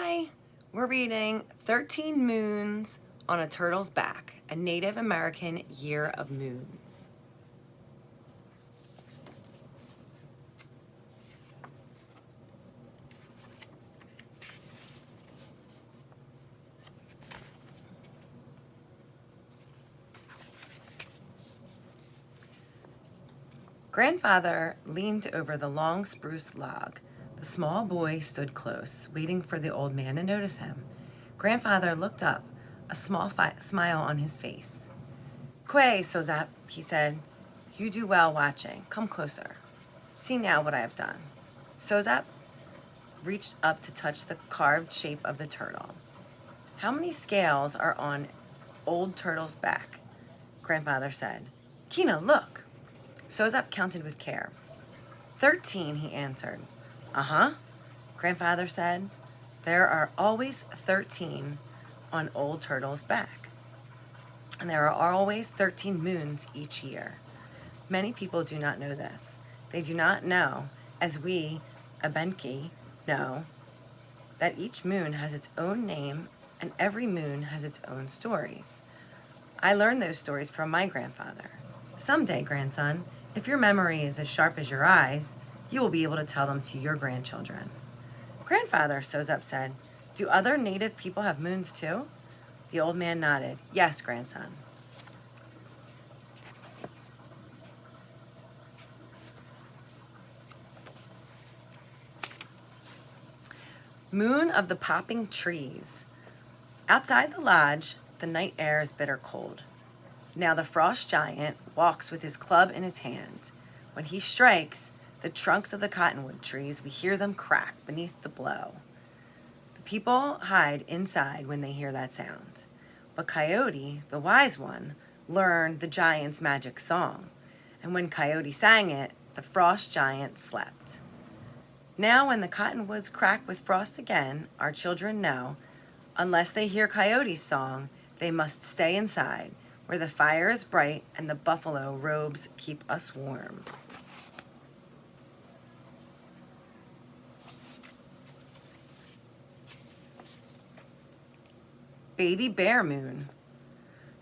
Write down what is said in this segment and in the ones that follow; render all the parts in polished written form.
Hi, we're reading 13 Moons on a Turtle's Back, a Native American Year of Moons. Grandfather leaned over the long spruce log. The small boy stood close, waiting for the old man to notice him. Grandfather looked up, a small smile on his face. "Quay, Sozap," he said. "You do well watching. Come closer. See now what I have done." Sozap reached up to touch the carved shape of the turtle. "How many scales are on old turtle's back?" Grandfather said. "Kina, look." Sozap counted with care. 13, he answered. "Uh-huh," Grandfather said. "There are always 13 on old turtle's back. And there are always 13 moons each year. Many people do not know this. They do not know, as we, Abenki, know, that each moon has its own name and every moon has its own stories. I learned those stories from my grandfather. Someday, grandson, if your memory is as sharp as your eyes, you will be able to tell them to your grandchildren." "Grandfather," Sozap said, "do other native people have moons too?" The old man nodded. "Yes, grandson." Moon of the Popping Trees. Outside the lodge, the night air is bitter cold. Now the frost giant walks with his club in his hand. When he strikes the trunks of the cottonwood trees, we hear them crack beneath the blow. The people hide inside when they hear that sound. But Coyote, the wise one, learned the giant's magic song. And when Coyote sang it, the frost giant slept. Now when the cottonwoods crack with frost again, our children know, unless they hear Coyote's song, they must stay inside, where the fire is bright and the buffalo robes keep us warm. Baby Bear Moon.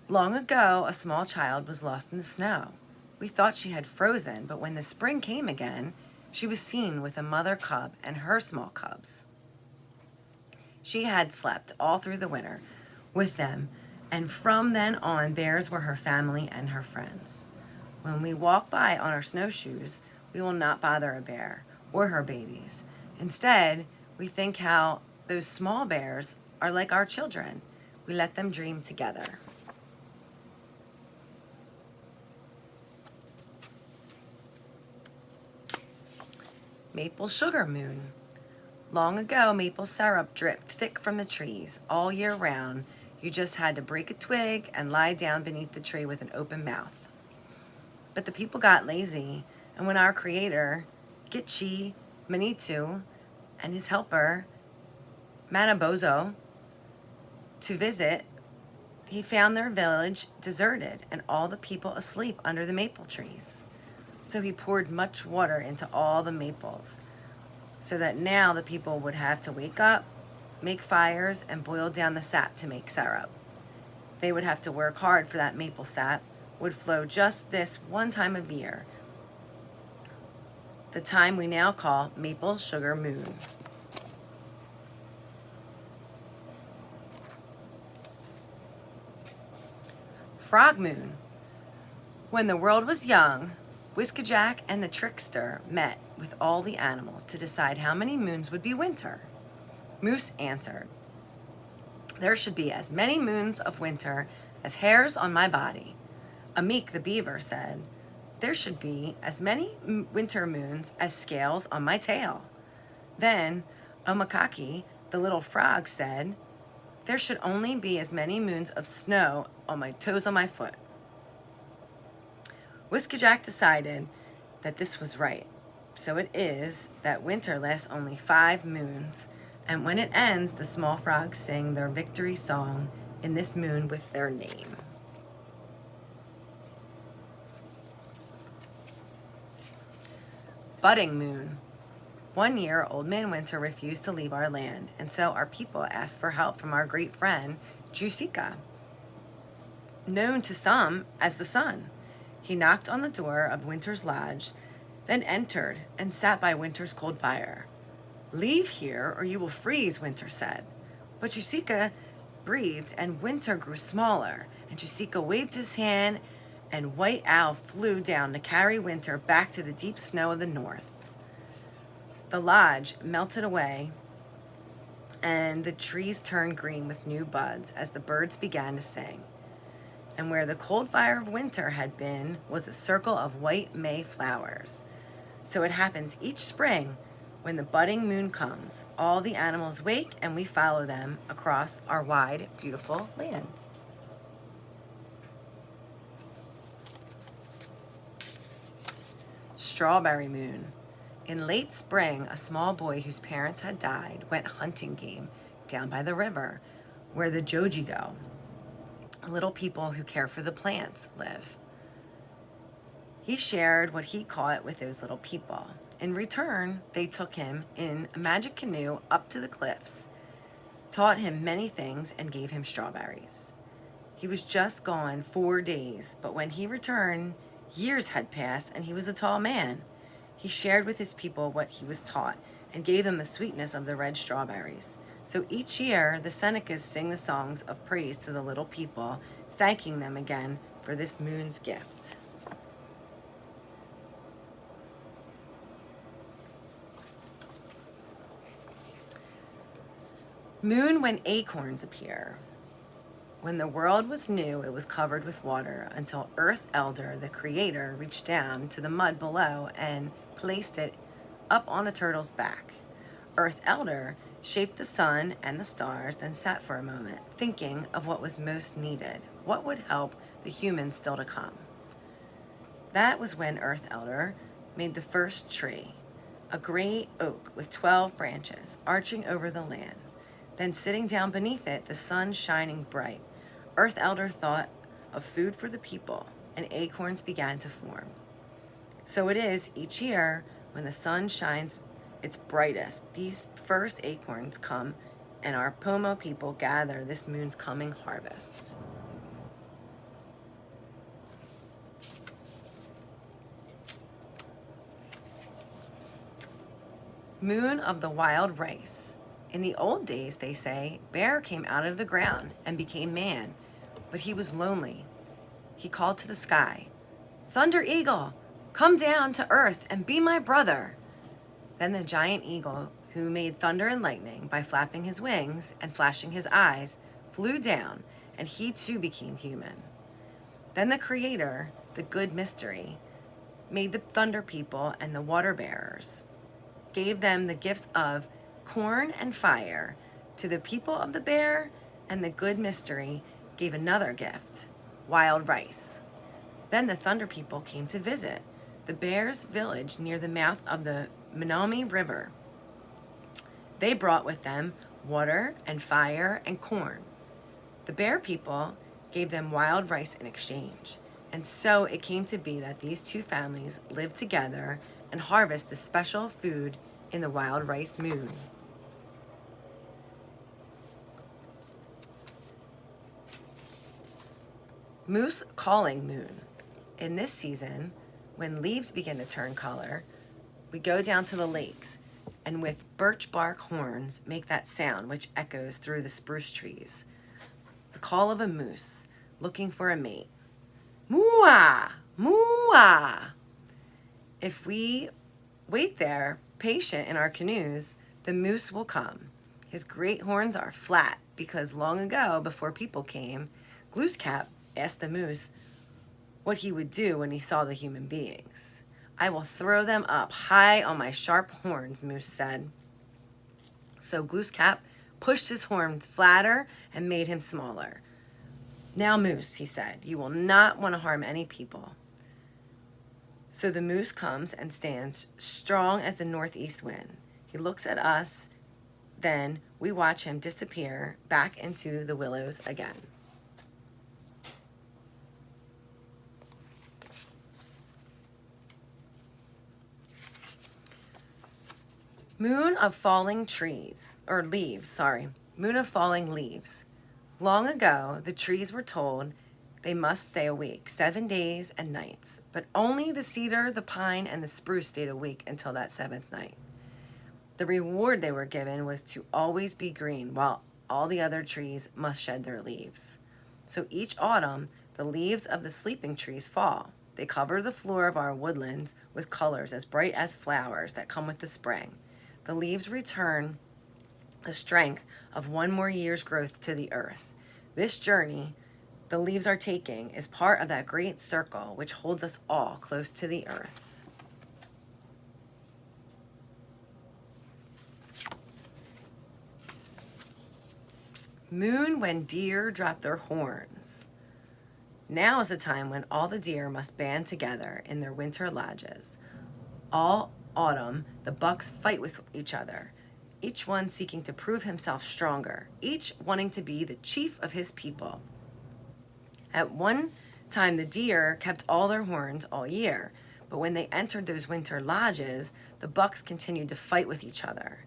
Long ago, a small child was lost in the snow. We thought she had frozen, but when the spring came again, she was seen with a mother cub and her small cubs. She had slept all through the winter with them, and from then on, bears were her family and her friends. When we walk by on our snowshoes, we will not bother a bear or her babies. Instead, we think how those small bears are like our children. We let them dream together. Maple Sugar Moon. Long ago, maple syrup dripped thick from the trees all year round. You just had to break a twig and lie down beneath the tree with an open mouth. But the people got lazy, and when our creator, Gitchi Manitou, and his helper, Manabozo, to visit, he found their village deserted and all the people asleep under the maple trees. So he poured much water into all the maples, so that now the people would have to wake up, make fires, and boil down the sap to make syrup. They would have to work hard for that maple sap, would flow just this one time of year, the time we now call Maple Sugar Moon. Frog Moon. When the world was young, Whiskajack and the trickster met with all the animals to decide how many moons would be winter. Moose answered, "There should be as many moons of winter as hairs on my body." Amik the beaver said, "There should be as many winter moons as scales on my tail." Then Omakaki, the little frog, said, "There should only be as many moons of snow on my toes on my foot." Whiskajack decided that this was right. So it is that winter lasts only 5 moons, and when it ends, the small frogs sing their victory song in this moon with their name. Budding Moon. One year, Old Man Winter refused to leave our land, and so our people asked for help from our great friend, Jusika, known to some as the Sun. He knocked on the door of Winter's lodge, then entered and sat by Winter's cold fire. "Leave here, or you will freeze," Winter said. But Jusika breathed, and Winter grew smaller, and Jusika waved his hand, and White Owl flew down to carry Winter back to the deep snow of the north. The lodge melted away, and the trees turned green with new buds as the birds began to sing. And where the cold fire of winter had been was a circle of white May flowers. So it happens each spring when the budding moon comes. All the animals wake, and we follow them across our wide, beautiful land. Strawberry Moon. In late spring, a small boy whose parents had died went hunting game down by the river where the Joji go, little people who care for the plants, live. He shared what he caught with those little people. In return, they took him in a magic canoe up to the cliffs, taught him many things, and gave him strawberries. He was just gone 4 days, but when he returned, years had passed and he was a tall man. He shared with his people what he was taught and gave them the sweetness of the red strawberries. So each year, the Senecas sing the songs of praise to the little people, thanking them again for this moon's gift. Moon when acorns appear. When the world was new, it was covered with water until Earth Elder, the creator, reached down to the mud below and placed it up on a turtle's back. Earth Elder shaped the sun and the stars, then sat for a moment, thinking of what was most needed, what would help the humans still to come. That was when Earth Elder made the first tree, a great oak with 12 branches arching over the land. Then sitting down beneath it, the sun shining bright, Earth Elder thought of food for the people, and acorns began to form. So it is each year when the sun shines its brightest, these first acorns come, and our Pomo people gather this moon's coming harvest. Moon of the wild rice. In the old days, they say, Bear came out of the ground and became man, but he was lonely. He called to the sky, "Thunder Eagle, come down to earth and be my brother." Then the giant eagle, who made thunder and lightning by flapping his wings and flashing his eyes, flew down, and he too became human. Then the creator, the good mystery, made the thunder people and the water bearers, gave them the gifts of corn and fire. To the people of the bear and the good mystery gave another gift, wild rice. Then the thunder people came to visit the bear's village near the mouth of the Menominee River. They brought with them water and fire and corn. The bear people gave them wild rice in exchange. And so it came to be that these two families lived together and harvest the special food in the wild rice moon. Moose calling moon. In this season, when leaves begin to turn color, we go down to the lakes and with birch bark horns make that sound which echoes through the spruce trees. The call of a moose looking for a mate. Moo-ah! Moo-ah! If we wait there, patient in our canoes, the moose will come. His great horns are flat because long ago, before people came, Glooskap asked the moose what he would do when he saw the human beings. "I will throw them up high on my sharp horns," Moose said. So Glooskap pushed his horns flatter and made him smaller. "Now, Moose," he said, "you will not want to harm any people." So the moose comes and stands strong as the northeast wind. He looks at us, then we watch him disappear back into the willows again. Moon of falling trees, or leaves, sorry. Moon of falling leaves. Long ago, the trees were told they must stay awake 7 days and nights, but only the cedar, the pine, and the spruce stayed awake until that seventh night. The reward they were given was to always be green, while all the other trees must shed their leaves. So each autumn, the leaves of the sleeping trees fall. They cover the floor of our woodlands with colors as bright as flowers that come with the spring. The leaves return the strength of one more year's growth to the earth. This journey the leaves are taking is part of that great circle which holds us all close to the earth. Moon when deer drop their horns. Now is the time when all the deer must band together in their winter lodges. All autumn, the bucks fight with each other, each one seeking to prove himself stronger, each wanting to be the chief of his people. At one time, the deer kept all their horns all year, but when they entered those winter lodges, the bucks continued to fight with each other.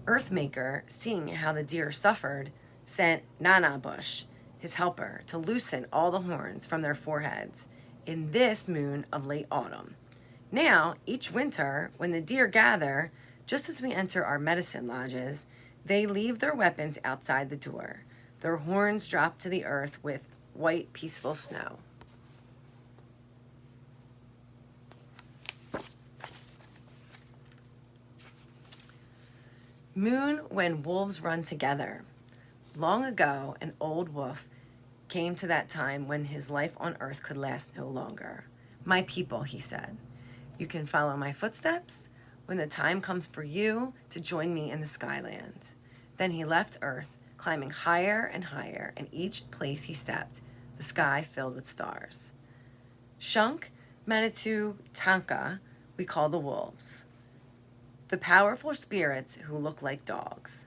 Earthmaker, seeing how the deer suffered, sent Nanabush, his helper, to loosen all the horns from their foreheads in this moon of late autumn. Now, each winter, when the deer gather, just as we enter our medicine lodges, they leave their weapons outside the door. Their horns drop to the earth with white, peaceful snow. Moon when wolves run together. Long ago, an old wolf came to that time when his life on earth could last no longer. My people, he said, you can follow my footsteps when the time comes for you to join me in the Skyland. Then he left earth, climbing higher and higher, and each place he stepped, the sky filled with stars. Shunk, Manitou, Tanka, we call the wolves, the powerful spirits who look like dogs.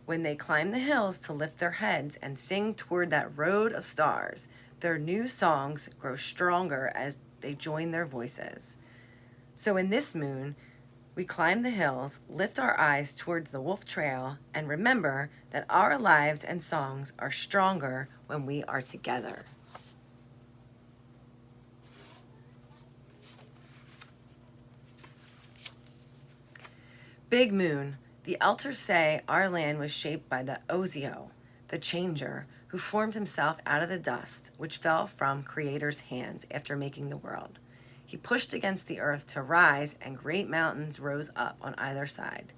When they climb the hills to lift their heads and sing toward that road of stars, their new songs grow stronger as they join their voices. So in this moon, we climb the hills, lift our eyes towards the wolf trail, and remember that our lives and songs are stronger when we are together. Big moon. The elders say our land was shaped by the Ozio, the changer, who formed himself out of the dust, which fell from Creator's hands after making the world. He pushed against the earth to rise, and great mountains rose up on either side.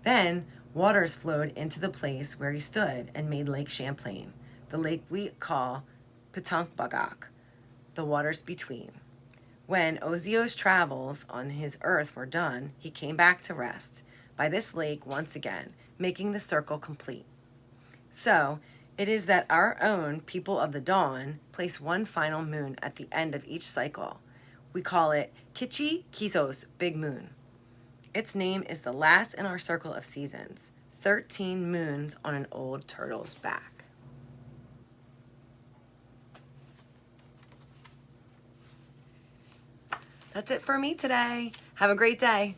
Then waters flowed into the place where he stood and made Lake Champlain, the lake we call Petankbagak, the waters between. When Ozio's travels on his earth were done, he came back to rest by this lake once again, making the circle complete. So, it is that our own people of the dawn place one final moon at the end of each cycle. We call it Kichi Kizos Big Moon. Its name is the last in our circle of seasons, 13 moons on an old turtle's back. That's it for me today. Have a great day.